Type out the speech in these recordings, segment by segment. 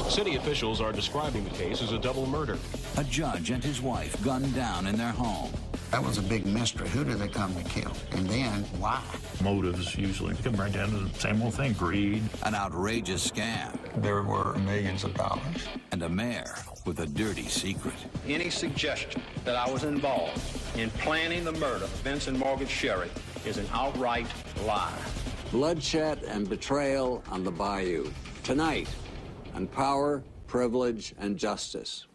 City officials are describing the case as a double murder. A judge and his wife gunned down in their home. That was a big mystery. Who did they come to kill? And then, why? Motives usually come right down to the same old thing, greed. An outrageous scam. There were millions of dollars. And a mayor with a dirty secret. Any suggestion that I was involved in planning the murder of Vincent Margaret Sherry is an outright lie. Bloodshed and betrayal on the bayou. Tonight, on Power, Privilege, and Justice.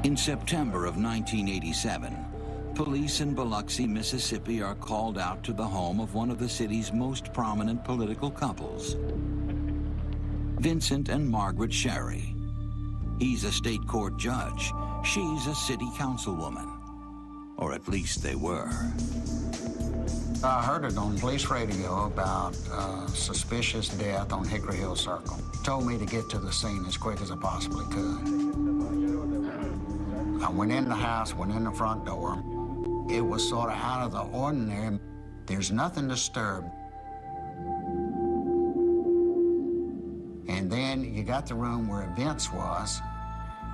In September of 1987, police in Biloxi, Mississippi are called out to the home of one of the city's most prominent political couples, Vincent and Margaret Sherry. He's a state court judge. She's a city councilwoman. Or at least they were. I heard it on police radio about suspicious death on Hickory Hill Circle. Told me to get to the scene as quick as I possibly could. I went in the house, went in the front door. It was sort of out of the ordinary. There's nothing disturbed. And then you got the room where Vince was,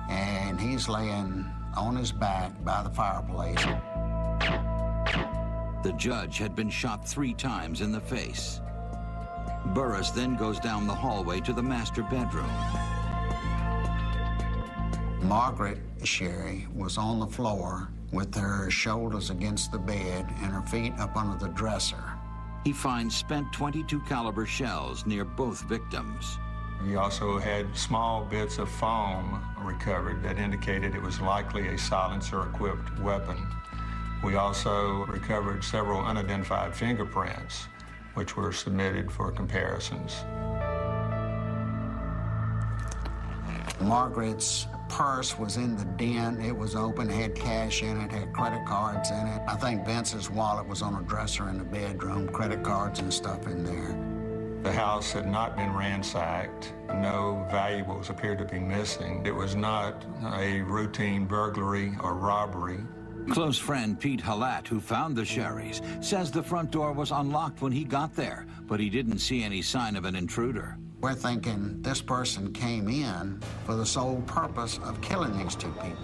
and he's laying on his back by the fireplace. The judge had been shot 3 times in the face. Burris then goes down the hallway to the master bedroom. Margaret Sherry was on the floor with her shoulders against the bed and her feet up under the dresser. He finds spent .22 caliber shells near both victims. We also had small bits of foam recovered that indicated it was likely a silencer-equipped weapon. We also recovered several unidentified fingerprints, which were submitted for comparisons. Margaret's purse was in the den. It was open, had cash in it, had credit cards in it. I think Vince's wallet was on a dresser in the bedroom, credit cards and stuff in there. The house had not been ransacked. No valuables appeared to be missing. It was not a routine burglary or robbery. Close friend Pete Halat, who found the Sherrys, says the front door was unlocked when he got there, but he didn't see any sign of an intruder. We're thinking this person came in for the sole purpose of killing these 2 people.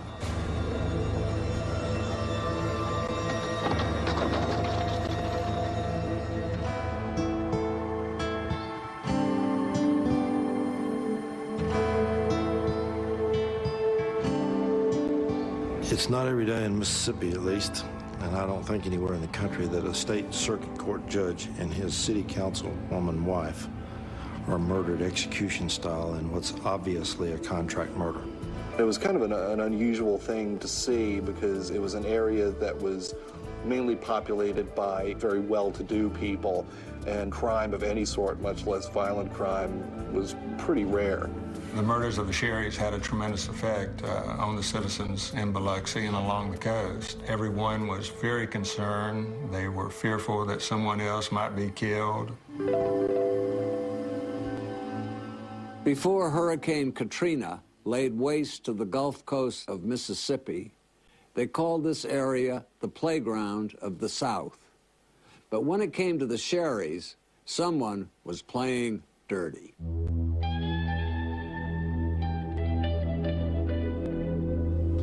It's not every day in Mississippi, at least, and I don't think anywhere in the country, that a state circuit court judge and his city councilwoman wife are murdered execution style in what's obviously a contract murder. It was kind of an unusual thing to see because it was an area that was mainly populated by very well-to-do people, and crime of any sort, much less violent crime, was pretty rare. The murders of the Sherrys had a tremendous effect on the citizens in Biloxi and along the coast. Everyone was very concerned. They were fearful that someone else might be killed. Before Hurricane Katrina laid waste to the Gulf Coast of Mississippi, they called this area the playground of the South. But when it came to the Sherrys, someone was playing dirty.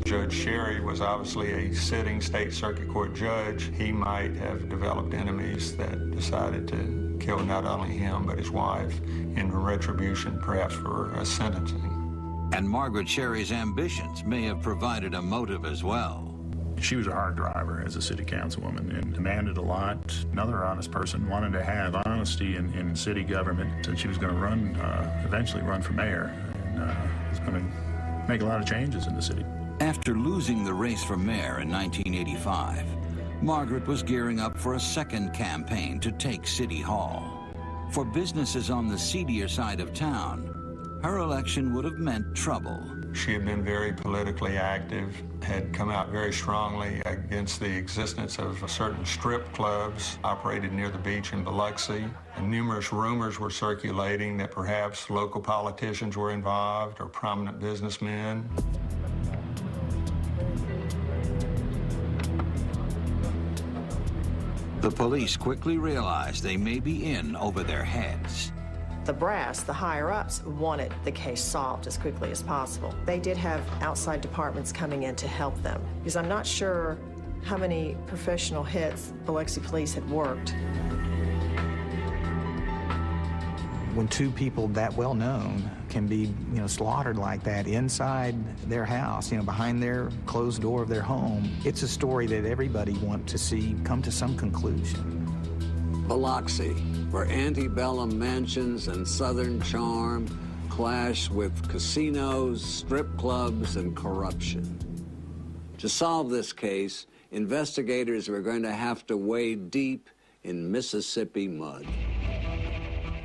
Judge Sherry was obviously a sitting state circuit court judge. He might have developed enemies that decided to kill not only him but his wife in retribution, perhaps for a sentencing. And Margaret Sherry's ambitions may have provided a motive as well. She was a hard driver as a city councilwoman and demanded a lot. Another honest person wanted to have honesty in city government, and she was going to eventually run for mayor, and was going to make a lot of changes in the city. After losing the race for mayor in 1985, Margaret was gearing up for a second campaign to take City Hall. For businesses on the seedier side of town, her election would have meant trouble. She had been very politically active, had come out very strongly against the existence of certain strip clubs operated near the beach in Biloxi. And numerous rumors were circulating that perhaps local politicians were involved or prominent businessmen. The police quickly realized they may be in over their heads. The brass, the higher-ups, wanted the case solved as quickly as possible. They did have outside departments coming in to help them, because I'm not sure how many professional hits Biloxi police had worked. When two people that well known can be, slaughtered like that inside their house, behind their closed door of their home, it's a story that everybody wants to see come to some conclusion. Biloxi, where antebellum mansions and Southern charm clash with casinos, strip clubs, and corruption. To solve this case, investigators were going to have to wade deep in Mississippi mud.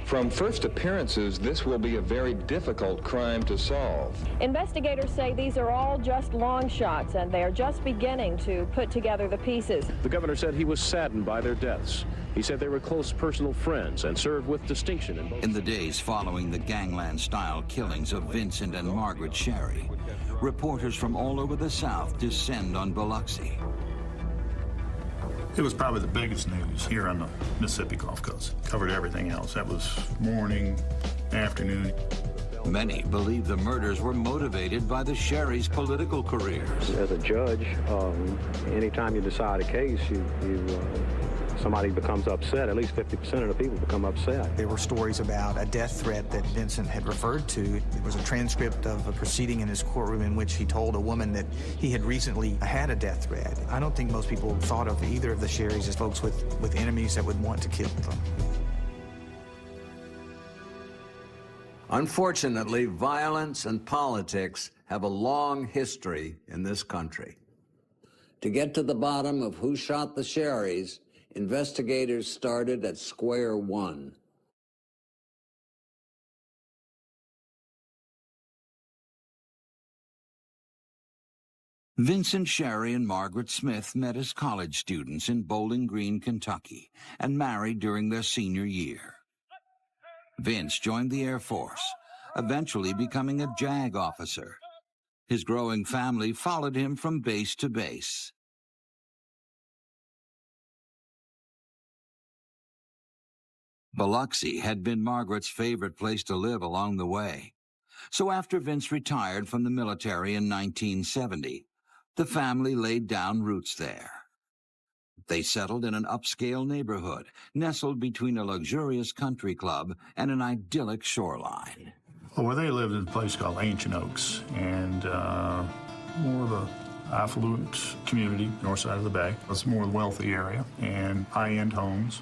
From first appearances, this will be a very difficult crime to solve. Investigators say these are all just long shots, and they are just beginning to put together the pieces. The governor said he was saddened by their deaths. He said they were close personal friends and served with distinction in both. In the days following the gangland-style killings of Vincent and Margaret Sherry, reporters from all over the South descend on Biloxi. It was probably the biggest news here on the Mississippi Gulf Coast. Covered everything else. That was morning, afternoon. Many believe the murders were motivated by the Sherrys' political careers. As a judge, anytime you decide a case, somebody becomes upset. At least 50% of the people become upset. There were stories about a death threat that Vincent had referred to. There was a transcript of a proceeding in his courtroom in which he told a woman that he had recently had a death threat. I don't think most people thought of either of the Sherrys as folks with enemies that would want to kill them. Unfortunately, violence and politics have a long history in this country. To get to the bottom of who shot the Sherrys, investigators started at square one. Vincent Sherry and Margaret Smith met as college students in Bowling Green, Kentucky, and married during their senior year. Vince joined the Air Force, eventually becoming a JAG officer. His growing family followed him from base to base. Biloxi had been Margaret's favorite place to live along the way. So after Vince retired from the military in 1970, the family laid down roots there. They settled in an upscale neighborhood, nestled between a luxurious country club and an idyllic shoreline. Well, where they lived in a place called Ancient Oaks, and more of a affluent community, north side of the bay. It's a more wealthy area, and high-end homes.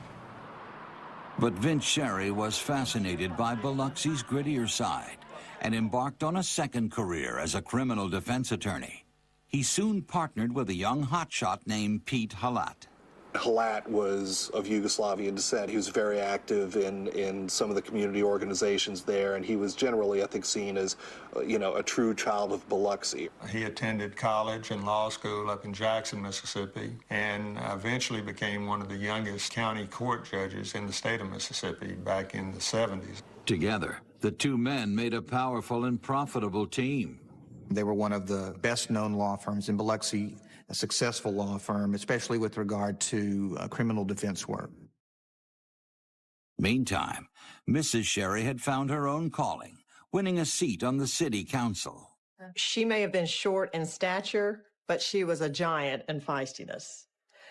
But Vince Sherry was fascinated by Biloxi's grittier side and embarked on a second career as a criminal defense attorney. He soon partnered with a young hotshot named Pete Halat. Halat was of Yugoslavian descent. He was very active in some of the community organizations there, and he was generally, I think, seen as, a true child of Biloxi. He attended college and law school up in Jackson, Mississippi, and eventually became one of the youngest county court judges in the state of Mississippi back in the 70s. Together, the two men made a powerful and profitable team. They were one of the best-known law firms in Biloxi, a successful law firm, especially with regard to criminal defense work. Meantime, Mrs. Sherry had found her own calling, winning a seat on the city council. She may have been short in stature, but she was a giant in feistiness.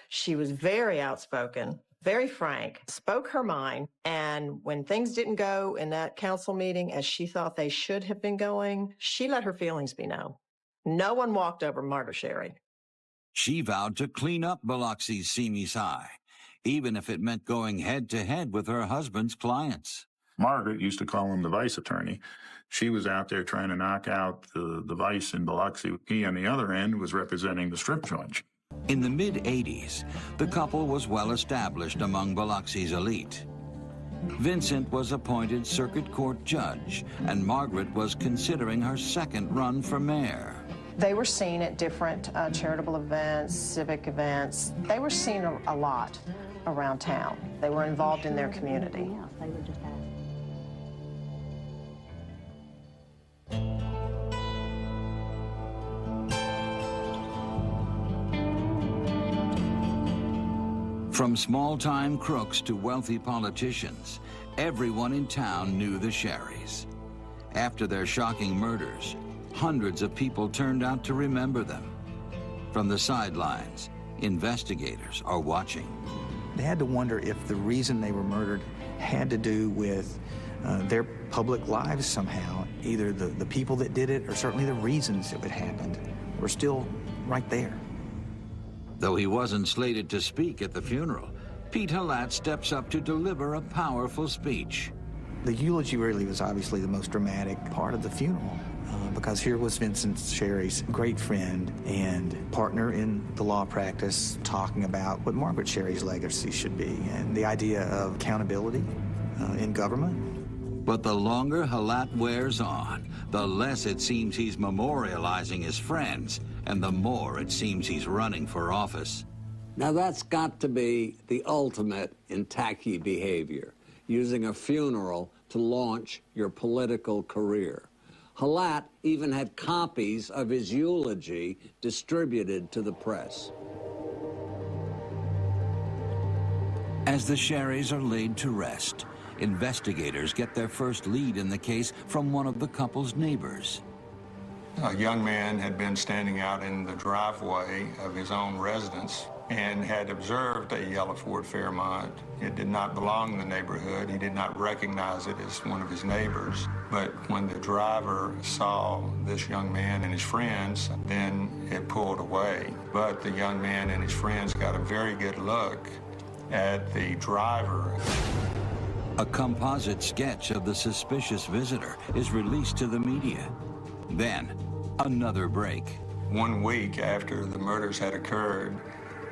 She was very outspoken, very frank, spoke her mind, and when things didn't go in that council meeting as she thought they should have been going, she let her feelings be known. No one walked over Margaret Sherry. She vowed to clean up Biloxi's seamy side, even if it meant going head-to-head with her husband's clients. Margaret used to call him the vice attorney. She was out there trying to knock out the vice in Biloxi. He, on the other end, was representing the strip joint. In the mid-'80s, the couple was well established among Biloxi's elite. Vincent was appointed circuit court judge, and Margaret was considering her second run for mayor. They were seen at different charitable events, civic events. They were seen a lot around town. They were involved in their community. Yeah, they were just From small-time crooks to wealthy politicians, everyone in town knew the Sherrys. After their shocking murders, hundreds of people turned out to remember them. From the sidelines, investigators are watching. They had to wonder if the reason they were murdered had to do with their public lives somehow. Either the people that did it or certainly the reasons it happened were still right there. Though he wasn't slated to speak at the funeral, Pete Halat steps up to deliver a powerful speech. The eulogy really was obviously the most dramatic part of the funeral because here was Vincent Sherry's great friend and partner in the law practice talking about what Margaret Sherry's legacy should be and the idea of accountability in government. But the longer Halat wears on, the less it seems he's memorializing his friends, and the more it seems he's running for office. Now that's got to be the ultimate in tacky behavior, using a funeral to launch your political career. Halat even had copies of his eulogy distributed to the press. As the Sherrys are laid to rest, investigators get their first lead in the case from one of the couple's neighbors. A young man had been standing out in the driveway of his own residence and had observed a yellow Ford Fairmont. It did not belong in the neighborhood. He did not recognize it as one of his neighbors. But when the driver saw this young man and his friends, then it pulled away. But the young man and his friends got a very good look at the driver. A composite sketch of the suspicious visitor is released to the media. Then, another break. 1 week after the murders had occurred,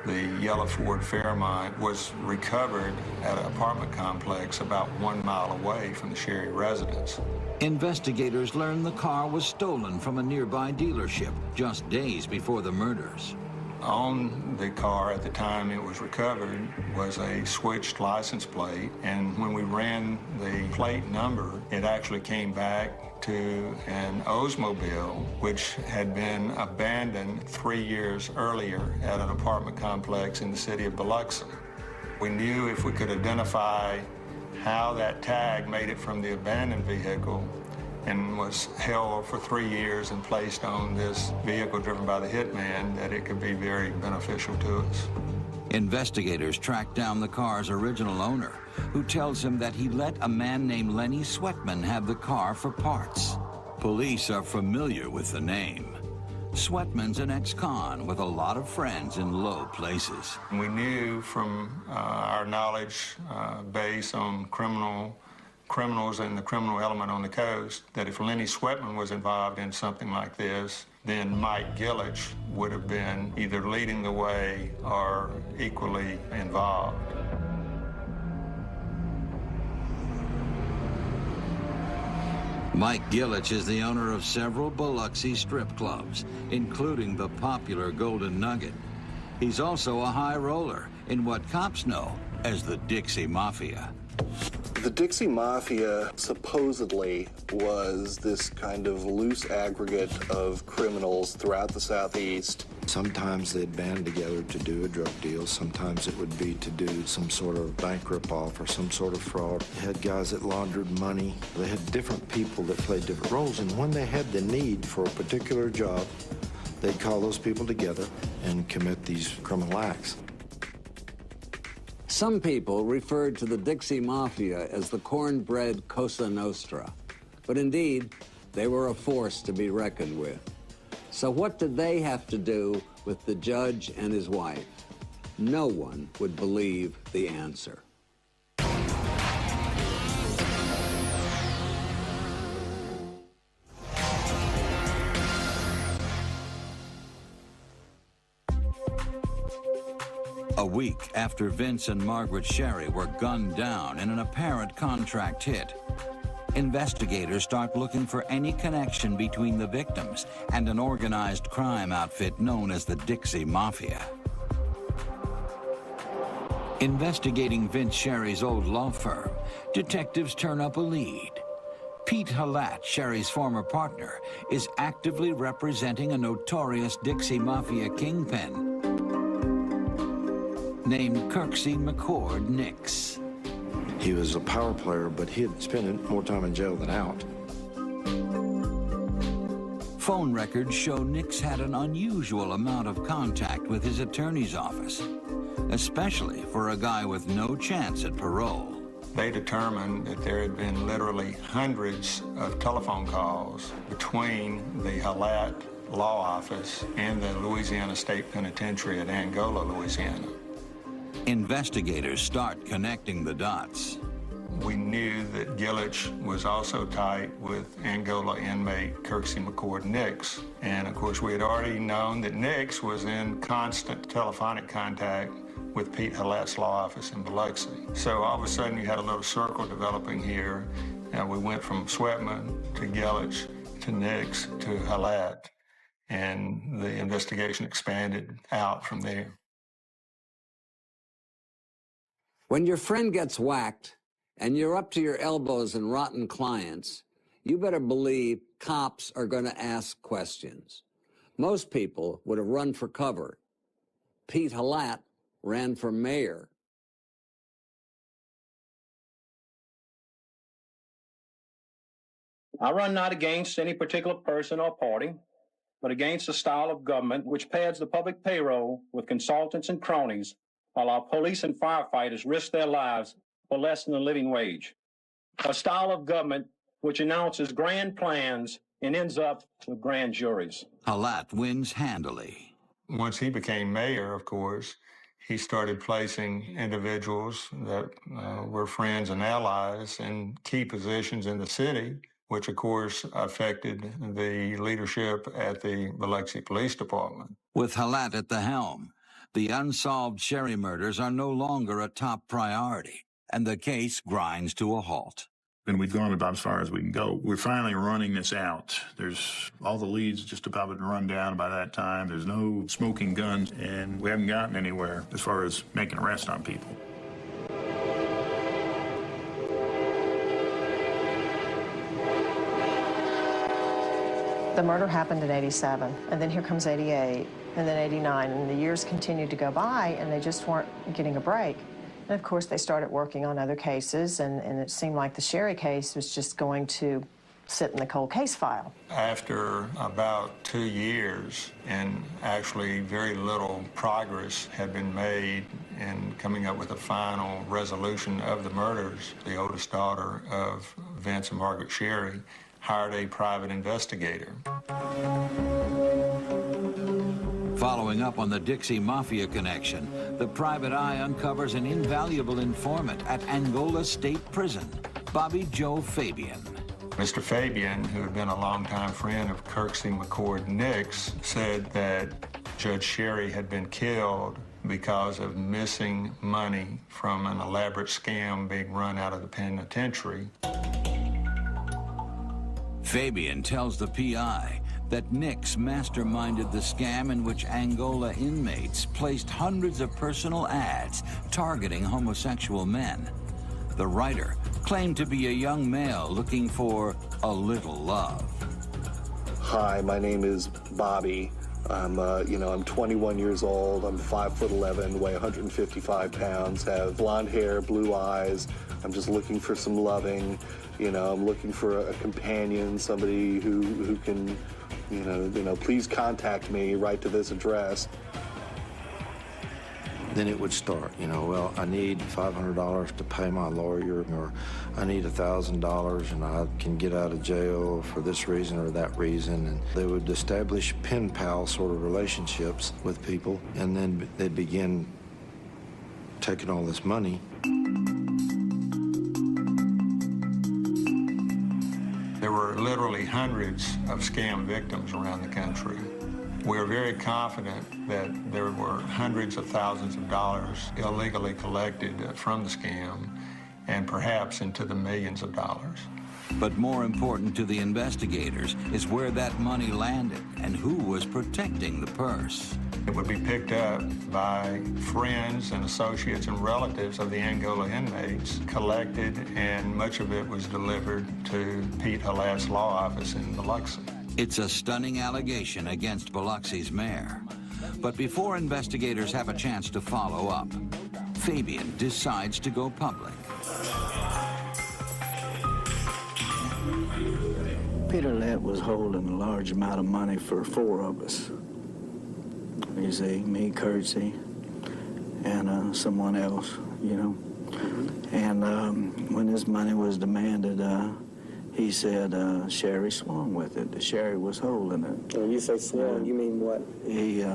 the yellow Ford Fairmont was recovered at an apartment complex about 1 mile away from the Sherry residence. Investigators learned the car was stolen from a nearby dealership just days before the murders. On the car at the time it was recovered was a switched license plate, and when we ran the plate number, it actually came back to an Oldsmobile, which had been abandoned 3 years earlier at an apartment complex in the city of Biloxi. We knew if we could identify how that tag made it from the abandoned vehicle and was held for 3 years and placed on this vehicle driven by the hitman, that it could be very beneficial to us. Investigators tracked down the car's original owner, who tells him that he let a man named Lenny Sweatman have the car for parts. Police are familiar with the name. Sweatman's an ex-con with a lot of friends in low places. We knew from our knowledge base on criminals and the criminal element on the coast that if Lenny Sweatman was involved in something like this, then Mike Gillich would have been either leading the way or equally involved. Mike Gillich is the owner of several Biloxi strip clubs, including the popular Golden Nugget. He's also a high roller in what cops know as the Dixie Mafia. The Dixie Mafia supposedly was this kind of loose aggregate of criminals throughout the Southeast. Sometimes they'd band together to do a drug deal. Sometimes it would be to do some sort of bank rip-off or some sort of fraud. They had guys that laundered money. They had different people that played different roles, and when they had the need for a particular job, they'd call those people together and commit these criminal acts. Some people referred to the Dixie Mafia as the cornbread Cosa Nostra, but indeed, they were a force to be reckoned with. So what did they have to do with the judge and his wife? No one would believe the answer. A week after Vince and Margaret Sherry were gunned down in an apparent contract hit, investigators start looking for any connection between the victims and an organized crime outfit known as the Dixie Mafia. Investigating Vince Sherry's old law firm, detectives turn up a lead. Pete Halat, Sherry's former partner, is actively representing a notorious Dixie Mafia kingpin named Kirksy McCord Nicks. He was a power player, but he had spent more time in jail than out. Phone records show Nicks had an unusual amount of contact with his attorney's office, especially for a guy with no chance at parole. They determined that there had been literally hundreds of telephone calls between the Halat Law Office and the Louisiana State Penitentiary at Angola, Louisiana. Investigators start connecting the dots. We knew that Gillich was also tight with Angola inmate Kirksy McCord Nicks. And of course, we had already known that Nicks was in constant telephonic contact with Pete Halat's law office in Biloxi. So all of a sudden you had a little circle developing here, and we went from Sweatman to Gillich to Nicks to Halat, and the investigation expanded out from there. When your friend gets whacked and you're up to your elbows in rotten clients, you better believe cops are going to ask questions. Most people would have run for cover. Pete Halat ran for mayor. I run not against any particular person or party, but against a style of government which pads the public payroll with consultants and cronies, while our police and firefighters risk their lives for less than a living wage. A style of government which announces grand plans and ends up with grand juries. Halat wins handily. Once he became mayor, of course, he started placing individuals that were friends and allies in key positions in the city, which of course affected the leadership at the Biloxi Police Department. With Halat at the helm, the unsolved Sherry murders are no longer a top priority, and the case grinds to a halt. And we've gone about as far as we can go. We're finally running this out. There's all the leads just about been run down by that time. There's no smoking guns, and we haven't gotten anywhere as far as making arrests on people. The murder happened in '87, and then here comes '88, and then '89, and the years continued to go by, and they just weren't getting a break. And of course, they started working on other cases, and it seemed like the Sherry case was just going to sit in the cold case file. After about 2 years, and actually very little progress had been made in coming up with a final resolution of the murders, the oldest daughter of Vince and Margaret Sherry hired a private investigator. Following up on the Dixie Mafia connection, the private eye uncovers an invaluable informant at Angola State Prison, Bobby Joe Fabian. Mr. Fabian, who had been a longtime friend of Kirksy McCord Nicks, said that Judge Sherry had been killed because of missing money from an elaborate scam being run out of the penitentiary. Fabian tells the PI that Nicks masterminded the scam in which Angola inmates placed hundreds of personal ads targeting homosexual men. The writer claimed to be a young male looking for a little love. Hi, my name is Bobby. I'm 21 years old. I'm 5'11", weigh 155 pounds, have blonde hair, blue eyes. I'm just looking for some loving. I'm looking for a companion, somebody who can, please contact me, write to this address. Then it would start, well, I need $500 to pay my lawyer, or I need $1,000 and I can get out of jail for this reason or that reason. And they would establish pen pal sort of relationships with people, and then they'd begin taking all this money. There were literally hundreds of scam victims around the country. We're very confident that there were hundreds of thousands of dollars illegally collected from the scam, and perhaps into the millions of dollars. But more important to the investigators is where that money landed and who was protecting the purse. It would be picked up by friends and associates and relatives of the Angola inmates, collected, and much of it was delivered to Pete Halat's law office in Biloxi. It's a stunning allegation against Biloxi's mayor. But before investigators have a chance to follow up, Fabian decides to go public. Pete Halat was holding a large amount of money for 4 of us. You see, me, Kirksy, and someone else, you know. And when this money was demanded, he said Sherry swung with it. Sherry was holding it. When you say swung, you mean what? He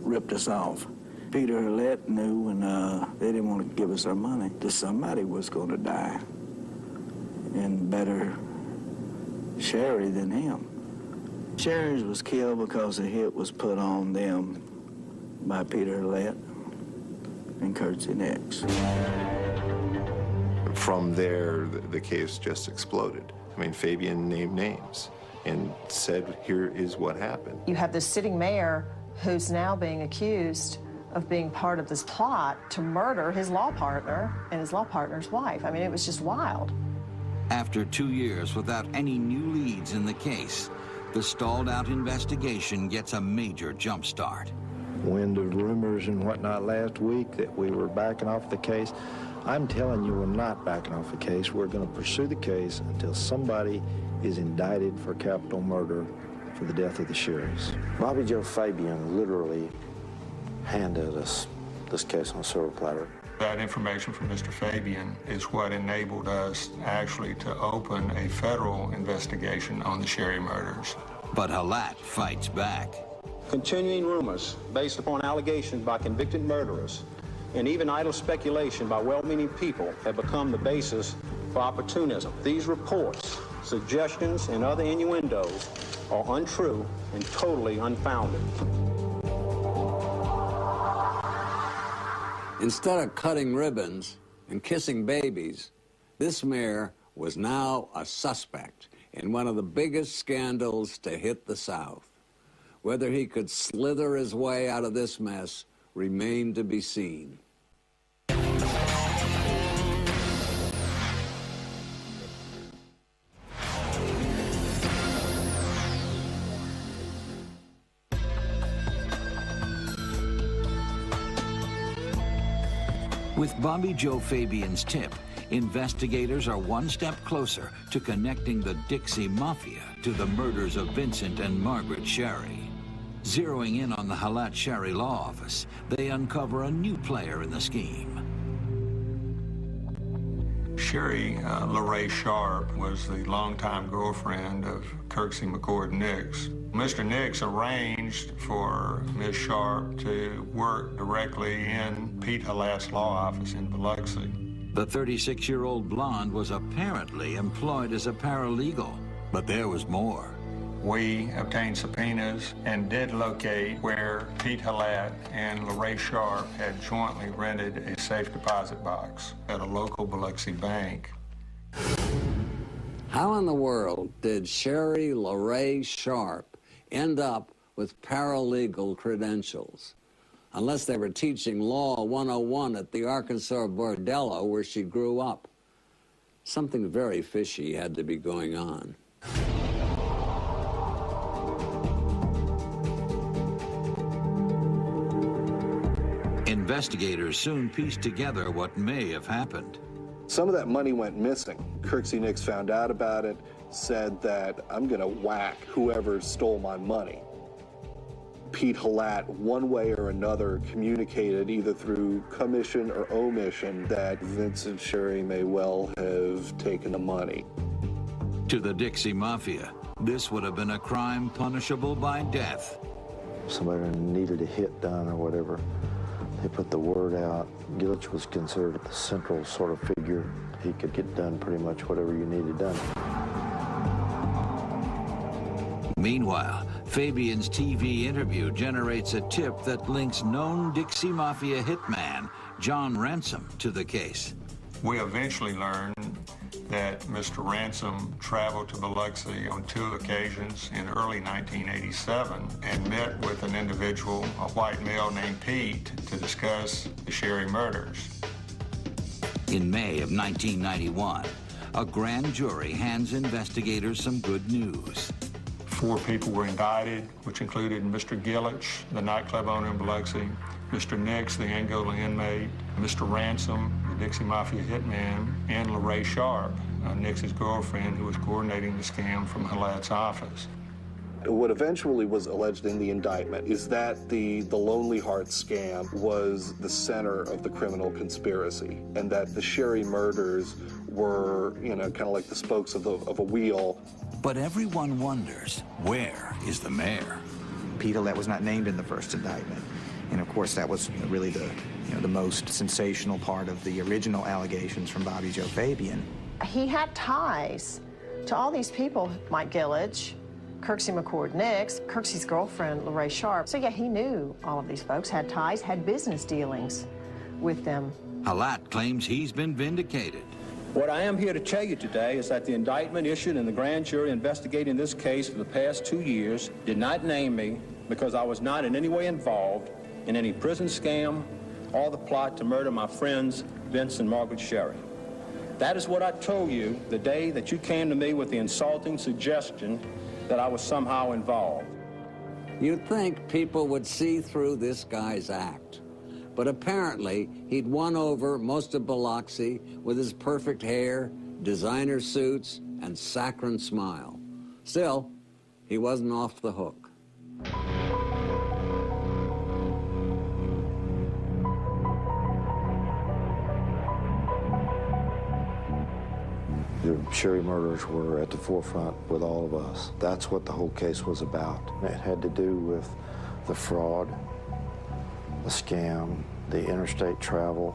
ripped us off. Peter Halat knew, and they didn't want to give us our money. That somebody was going to die, and better Sherry than him. Sherry was killed because a hit was put on them by Peter Halat and Kirksy Nicks. From there, the case just exploded. I mean, Fabian named names and said, here is what happened. You have this sitting mayor who's now being accused of being part of this plot to murder his law partner and his law partner's wife. I mean, it was just wild. After 2 years without any new leads in the case, the stalled-out investigation gets a major jump start. Wind of rumors and whatnot last week that we were backing off the case. I'm telling you, we're not backing off the case. We're going to pursue the case until somebody is indicted for capital murder for the death of the Sherrys. Bobby Joe Fabian literally handed us this case on a silver platter. That information from Mr. Fabian is what enabled us actually to open a federal investigation on the Sherry murders. But Halat fights back. Continuing rumors based upon allegations by convicted murderers and even idle speculation by well-meaning people have become the basis for opportunism. These reports, suggestions, and other innuendos are untrue and totally unfounded. Instead of cutting ribbons and kissing babies, this mayor was now a suspect in one of the biggest scandals to hit the South. Whether he could slither his way out of this mess remained to be seen. With Bobby Joe Fabian's tip, investigators are one step closer to connecting the Dixie Mafia to the murders of Vincent and Margaret Sherry. Zeroing in on the Halat Sherry law office, they uncover a new player in the scheme. Sherry LaRae Sharp was the longtime girlfriend of Kirksy McCord Nicks. Mr. Nicks arranged for Ms. Sharp to work directly in Pete Halat's law office in Biloxi. The 36-year-old blonde was apparently employed as a paralegal, but there was more. We obtained subpoenas and did locate where Pete Halat and LaRae Sharp had jointly rented a safe deposit box at a local Biloxi bank. How in the world did Sherry LaRae Sharp end up with paralegal credentials? Unless they were teaching Law 101 at the Arkansas Bordello where she grew up. Something very fishy had to be going on. Investigators soon pieced together what may have happened. Some of that money went missing. Kirksy Nicks found out about it, said that I'm going to whack whoever stole my money. Pete Halat, one way or another, communicated either through commission or omission that Vincent Sherry may well have taken the money. To the Dixie Mafia, this would have been a crime punishable by death. Somebody needed a hit done or whatever. They put the word out. Gillich was considered the central sort of figure. He could get done pretty much whatever you needed done. Meanwhile, Meanwhile, Fabian's TV interview generates a tip that links known Dixie Mafia hitman John Ransom to the case. We eventually learned that Mr. Ransom traveled to Biloxi on 2 occasions in early 1987 and met with an individual, a white male named Pete, to discuss the Sherry murders. In May of 1991, a grand jury hands investigators some good news. 4 people were indicted, which included Mr. Gillich, the nightclub owner in Biloxi, Mr. Nicks, the Angola inmate, Mr. Ransom, the Dixie Mafia hitman, and Lorraine Sharp, Nicks's girlfriend, who was coordinating the scam from Halat's office. What eventually was alleged in the indictment is that the Lonely Heart scam was the center of the criminal conspiracy, and that the Sherry murders were, kind of like the spokes of a wheel. But everyone wonders, where is the mayor? Pete Halat was not named in the first indictment. And of course, that was really the most sensational part of the original allegations from Bobby Joe Fabian. He had ties to all these people, Mike Gillich, Kirksy McCord Nicks, Kirksy's girlfriend, Lorraine Sharp. So yeah, he knew all of these folks, had ties, had business dealings with them. Halat claims he's been vindicated. What I am here to tell you today is that the indictment issued in the grand jury investigating this case for the past 2 years did not name me because I was not in any way involved in any prison scam or the plot to murder my friends, Vince and Margaret Sherry. That is what I told you the day that you came to me with the insulting suggestion that I was somehow involved. You'd think people would see through this guy's act. But apparently, he'd won over most of Biloxi with his perfect hair, designer suits, and saccharine smile. Still, he wasn't off the hook. The Sherry murders were at the forefront with all of us. That's what the whole case was about. It had to do with the fraud, the scam, the interstate travel.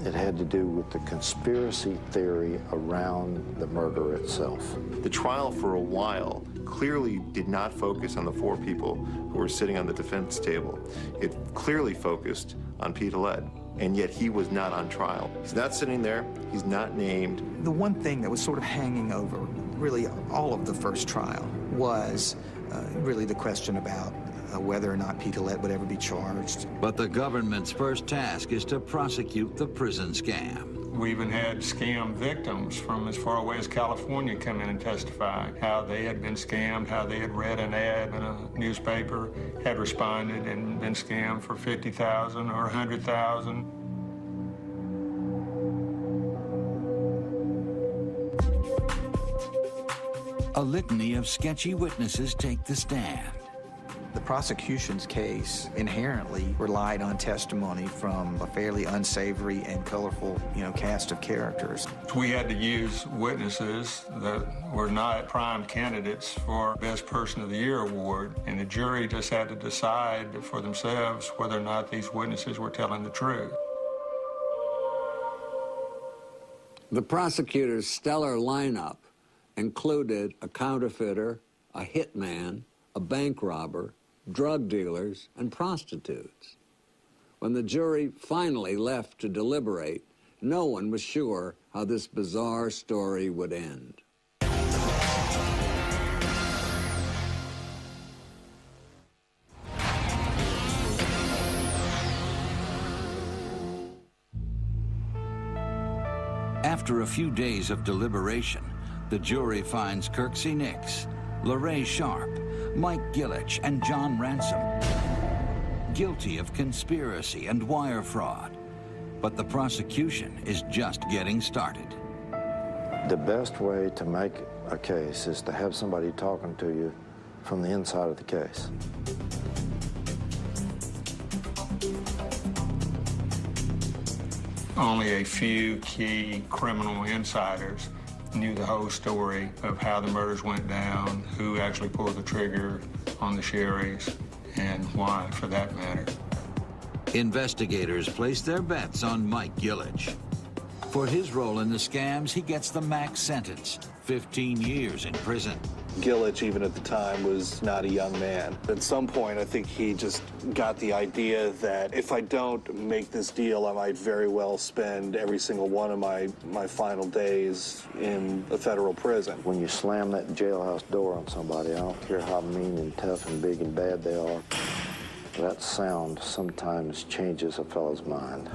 It had to do with the conspiracy theory around the murder itself. The trial for a while clearly did not focus on the 4 people who were sitting on the defense table. It clearly focused on Pete Halat, and yet he was not on trial. He's not sitting there, he's not named. The one thing that was sort of hanging over really all of the first trial was really the question about whether or not Pete Halat would ever be charged. But the government's first task is to prosecute the prison scam. We even had scam victims from as far away as California come in and testify how they had been scammed, how they had read an ad in a newspaper, had responded and been scammed for $50,000 or $100,000. A litany of sketchy witnesses take the stand. The prosecution's case inherently relied on testimony from a fairly unsavory and colorful, cast of characters. We had to use witnesses that were not prime candidates for Best Person of the Year award, and the jury just had to decide for themselves whether or not these witnesses were telling the truth. The prosecutor's stellar lineup included a counterfeiter, a hitman, a bank robber, drug dealers, and prostitutes. When the jury finally left to deliberate, no one was sure how this bizarre story would end. After a few days of deliberation, the jury finds Kirksy Nicks, Lorraine Sharp, Mike Gillich, and John Ransom guilty of conspiracy and wire fraud. But the prosecution is just getting started. The best way to make a case is to have somebody talking to you from the inside of the case. Only a few key criminal insiders knew the whole story of how the murders went down, who actually pulled the trigger on the Sherrys, and why, for that matter. Investigators place their bets on Mike Gillich. For his role in the scams, he gets the max sentence, 15 years in prison. Gillich, even at the time, was not a young man. At some point, I think he just got the idea that if I don't make this deal, I might very well spend every single one of my final days in a federal prison. When you slam that jailhouse door on somebody, I don't care how mean and tough and big and bad they are, that sound sometimes changes a fellow's mind.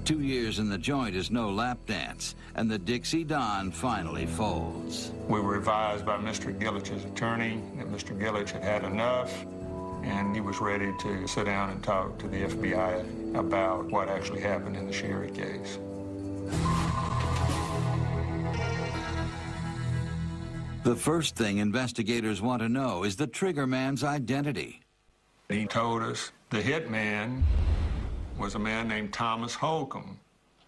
2 years in the joint is no lap dance, and the Dixie Don finally folds. We were advised by Mr. Gillich's attorney that Mr. Gillich had had enough, and he was ready to sit down and talk to the FBI about what actually happened in the Sherry case. The first thing investigators want to know is the trigger man's identity. He told us the hitman was a man named Thomas Holcomb.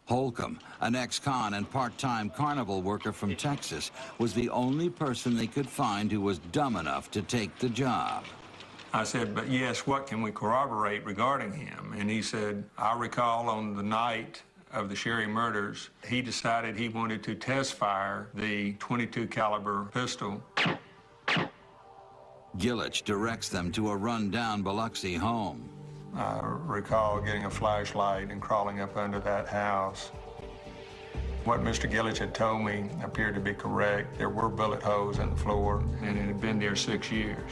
Holcomb, an ex-con and part-time carnival worker from Texas, was the only person they could find who was dumb enough to take the job. I said, but yes, what can we corroborate regarding him? And he said, I recall on the night of the Sherry murders, he decided he wanted to test fire the .22 caliber pistol. Gillich directs them to a run-down Biloxi home. I recall getting a flashlight and crawling up under that house. What Mr. Gillich had told me appeared to be correct. There were bullet holes in the floor, and it had been there 6 years.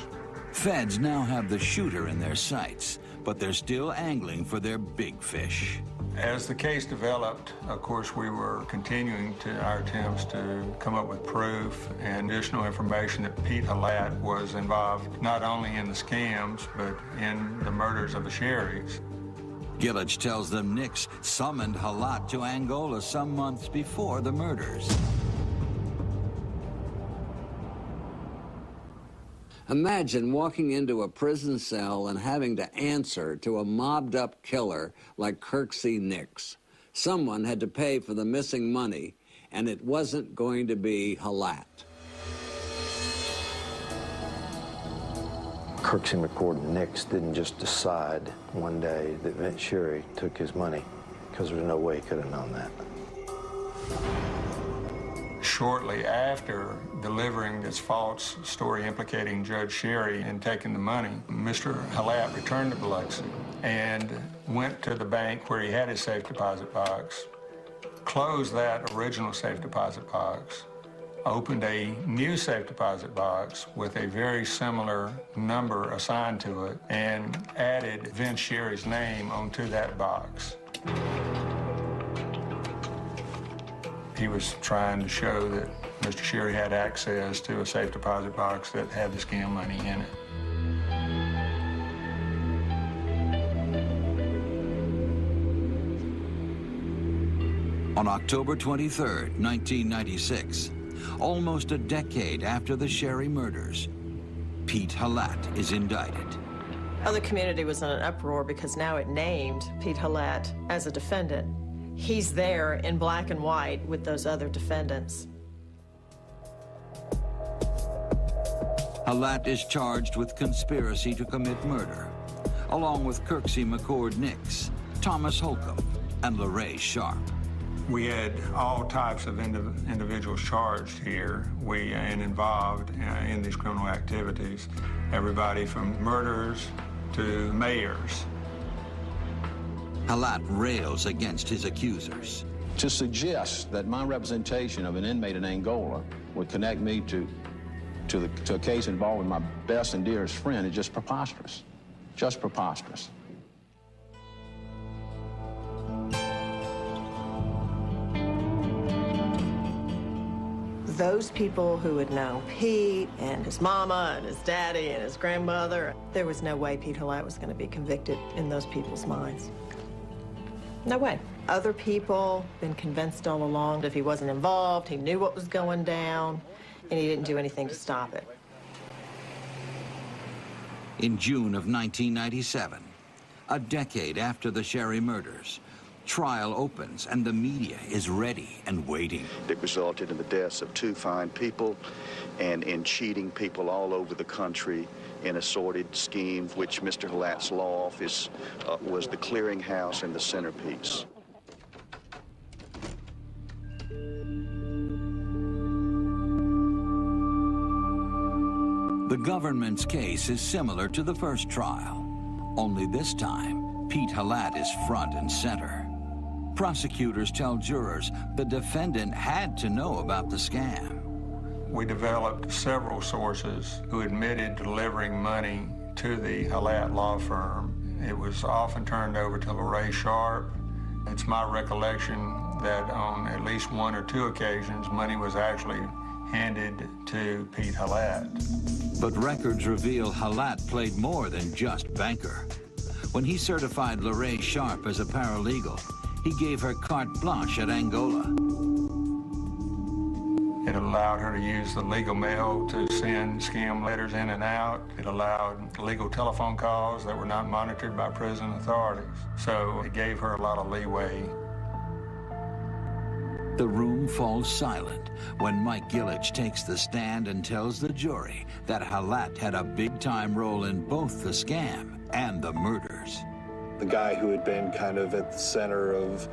Feds now have the shooter in their sights, but they're still angling for their big fish. As the case developed, of course, we were continuing our attempts to come up with proof and additional information that Pete Halat was involved not only in the scams, but in the murders of the Sherrys. Gillich tells them Nicks summoned Halat to Angola some months before the murders. Imagine walking into a prison cell and having to answer to a mobbed-up killer like Kirksy Nicks. Someone had to pay for the missing money, and it wasn't going to be Halat. Kirksy McCord Nicks didn't just decide one day that Vince Sherry took his money, because there's no way he could have known that. Shortly after delivering this false story implicating Judge Sherry and taking the money, Mr. Halat returned to Biloxi and went to the bank where he had his safe deposit box, closed that original safe deposit box, opened a new safe deposit box with a very similar number assigned to it, and added Vince Sherry's name onto that box. He was trying to show that Mr. Sherry had access to a safe deposit box that had the scam money in it. On October 23rd, 1996, almost a decade after the Sherry murders, Pete Halat is indicted. Oh, the community was in an uproar because now it named Pete Halat as a defendant. He's there in black and white with those other defendants. Halat is charged with conspiracy to commit murder, along with Kirksy McCord Nicks, Thomas Holcomb, and LaRae Sharp. We had all types of individuals charged here and involved in these criminal activities. Everybody from murderers to mayors. Halat rails against his accusers. To suggest that my representation of an inmate in Angola would connect me to a case involving my best and dearest friend is just preposterous. Just preposterous. Those people who had known Pete and his mama and his daddy and his grandmother, there was no way Pete Halat was going to be convicted in those people's minds. No way. Other people been convinced all along that if he wasn't involved, he knew what was going down, and he didn't do anything to stop it. In June of 1997, a decade after the Sherry murders, trial opens and the media is ready and waiting. It resulted in the deaths of two fine people and in cheating people all over the country in a sordid scheme which Mr. Halat's law office was the clearinghouse and the centerpiece. The government's case is similar to the first trial, only this time, Pete Halat is front and center. Prosecutors tell jurors the defendant had to know about the scam. We developed several sources who admitted delivering money to the Halat law firm. It was often turned over to LaRae Sharp. It's my recollection that on at least one or two occasions, money was actually handed to Pete Halat. But records reveal Halat played more than just banker. When he certified LaRae Sharp as a paralegal, he gave her carte blanche at Angola. It allowed her to use the legal mail to send scam letters in and out. It allowed legal telephone calls that were not monitored by prison authorities. So it gave her a lot of leeway. The room falls silent when Mike Gillich takes the stand and tells the jury that Halat had a big-time role in both the scam and the murders. The guy who had been kind of at the center of,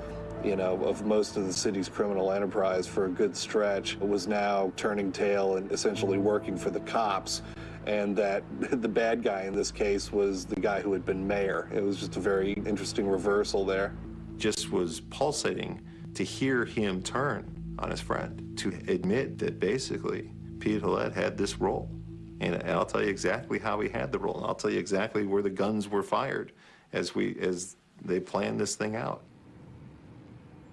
of most of the city's criminal enterprise for a good stretch was now turning tail and essentially working for the cops, and that the bad guy in this case was the guy who had been mayor. It was just a very interesting reversal there. Just was pulsating to hear him turn on his friend, to admit that basically Pete Halat had this role. And I'll tell you exactly how he had the role, and I'll tell you exactly where the guns were fired as they planned this thing out.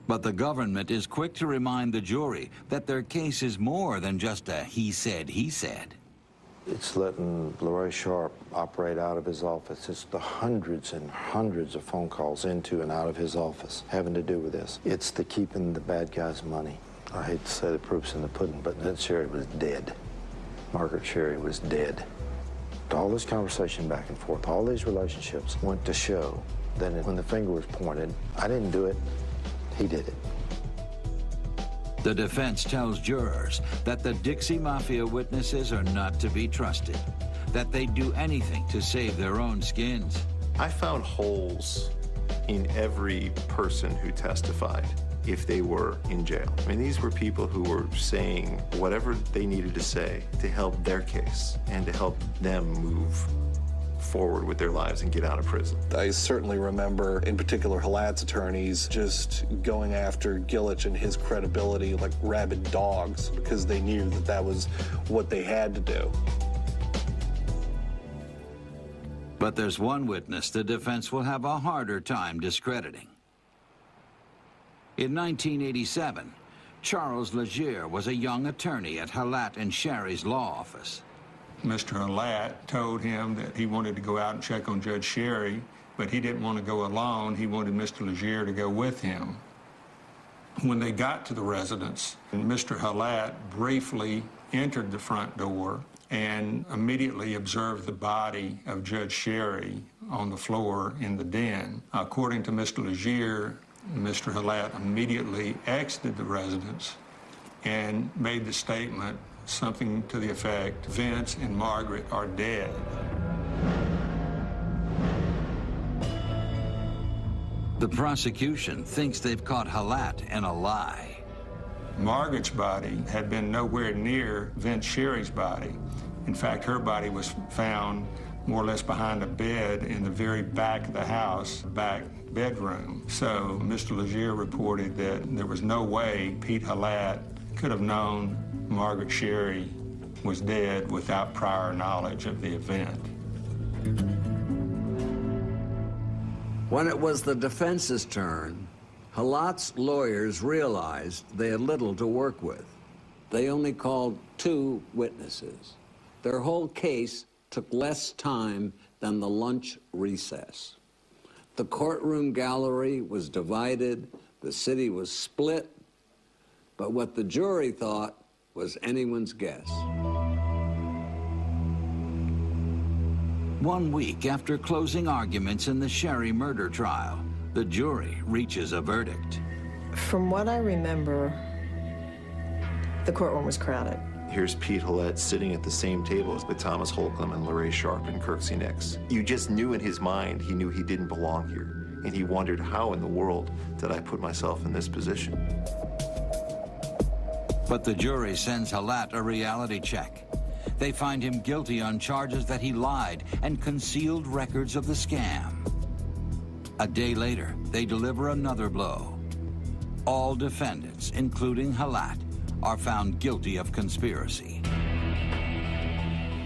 But the government is quick to remind the jury that their case is more than just a he said, he said. It's letting LaRae Sharp operate out of his office. It's the hundreds and hundreds of phone calls into and out of his office having to do with this. It's the keeping the bad guy's money. I hate to say the proof's in the pudding, but Vince Sherry was dead. Margaret Sherry was dead. All this conversation back and forth, all these relationships went to show that when the finger was pointed, I didn't do it, he did it. The defense tells jurors that the Dixie Mafia witnesses are not to be trusted, that they'd do anything to save their own skins. I found holes in every person who testified if they were in jail. I mean, these were people who were saying whatever they needed to say to help their case and to help them move forward with their lives and get out of prison. I certainly remember, in particular, Halat's attorneys just going after Gillich and his credibility like rabid dogs because they knew that that was what they had to do. But there's one witness the defense will have a harder time discrediting. In 1987, Charles Legier was a young attorney at Halat and Sherry's law office. Mr. Halat told him that he wanted to go out and check on Judge Sherry, but he didn't want to go alone. He wanted Mr. Legier to go with him. When they got to the residence, Mr. Halat briefly entered the front door and immediately observed the body of Judge Sherry on the floor in the den. According to Mr. Legier, Mr. Halat immediately exited the residence and made the statement, something to the effect, Vince and Margaret are dead. The prosecution thinks they've caught Halat in a lie. Margaret's body had been nowhere near Vince Sherry's body. In fact, her body was found more or less behind a bed in the very back of the house, back bedroom. So Mr. Legier reported that there was no way Pete Halat could have known Margaret Sherry was dead without prior knowledge of the event. When it was the defense's turn, Halat's lawyers realized they had little to work with. They only called 2 witnesses. Their whole case took less time than the lunch recess. The courtroom gallery was divided, the city was split, but what the jury thought was anyone's guess. 1 week after closing arguments in the Sherry murder trial, the jury reaches a verdict. From what I remember, the courtroom was crowded. Here's Pete Halat sitting at the same table with Thomas Holcomb and LaRae Sharp and Kirksy Nicks. You just knew in his mind, he knew he didn't belong here. And he wondered, how in the world did I put myself in this position? But the jury sends Halat a reality check. They find him guilty on charges that he lied and concealed records of the scam. A day later, they deliver another blow. All defendants, including Halat, are found guilty of conspiracy.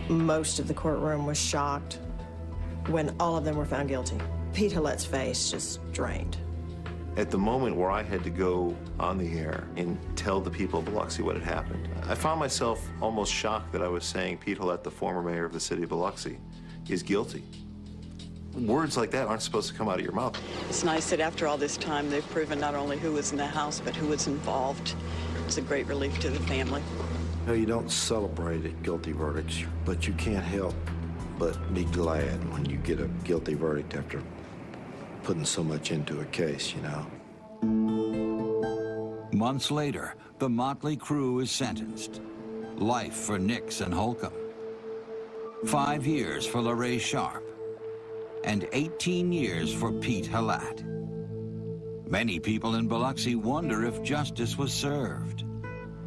Most of the courtroom was shocked when all of them were found guilty. Pete Halat's face just drained. At the moment where I had to go on the air and tell the people of Biloxi what had happened, I found myself almost shocked that I was saying Pete Halat, the former mayor of the city of Biloxi, is guilty. Words like that aren't supposed to come out of your mouth. It's nice that after all this time, they've proven not only who was in the house, but who was involved. It's a great relief to the family. You know, you don't celebrate at guilty verdicts, but you can't help but be glad when you get a guilty verdict after putting so much into a case, you know. Months later, the motley crew is sentenced. Life for Nicks and Holcomb. 5 years for LaRae Sharp. And 18 years for Pete Halat. Many people in Biloxi wonder if justice was served.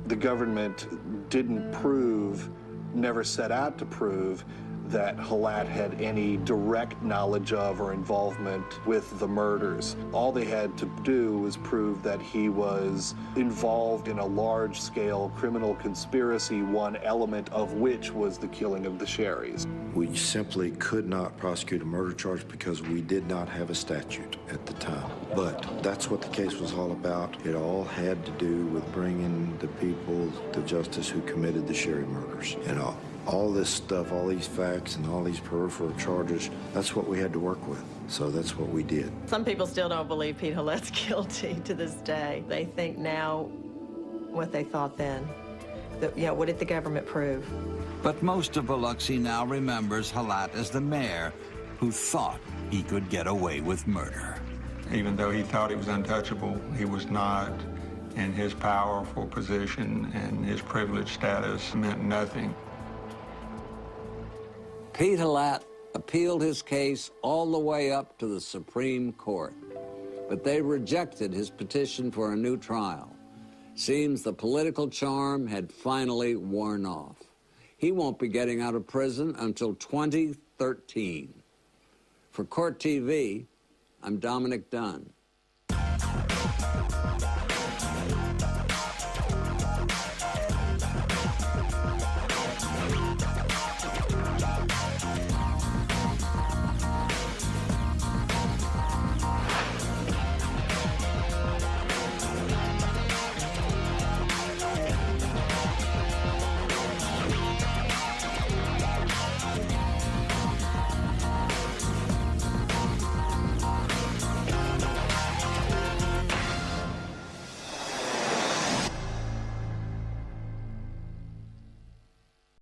The government didn't prove, never set out to prove, that Halat had any direct knowledge of or involvement with the murders. All they had to do was prove that he was involved in a large-scale criminal conspiracy, one element of which was the killing of the Sherrys. We simply could not prosecute a murder charge because we did not have a statute at the time. But that's what the case was all about. It all had to do with bringing the people to justice who committed the Sherry murders. And all this stuff, all these facts and all these peripheral charges, that's what we had to work with. So that's what we did. Some people still don't believe Pete Halat's guilty to this day. They think now what they thought then. What did the government prove? But most of Biloxi now remembers Halat as the mayor who thought he could get away with murder. Even though he thought he was untouchable, he was not. And his powerful position and his privileged status meant nothing. Pete Halat appealed his case all the way up to the Supreme Court, but they rejected his petition for a new trial. Seems the political charm had finally worn off. He won't be getting out of prison until 2013. For Court TV, I'm Dominick Dunne.